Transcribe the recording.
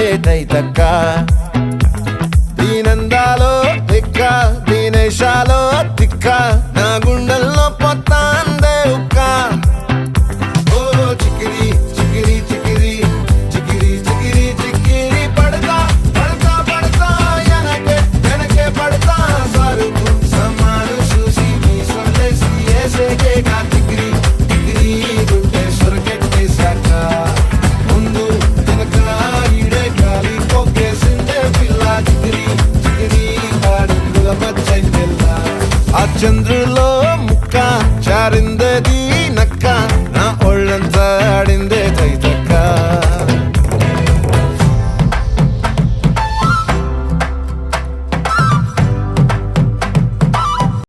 తక్క దీనందాలో తిక్క దీనేశాలో తిక్క నా గుండెల్లో పొత్తాందే ఉక్క ఓ చికిరి చికిరి చికిరి చికిరి చికిరి చికిరి పడతా పడతా పడతా ఎనకే ఎనకే పడతా సరుకు సమాను చూసి మీ సొల్లేసి ఏసేకే కా చికిరి చికిరి గుండె సొరకెట్టేశాక ముందు వెనక ఈడే గాలి పోకేసిందే పిల్ల చికిరి చికిరి ఆడుగుల మచ్చైందెల్ల ఆ చంద్రులో ముక్క చారిందది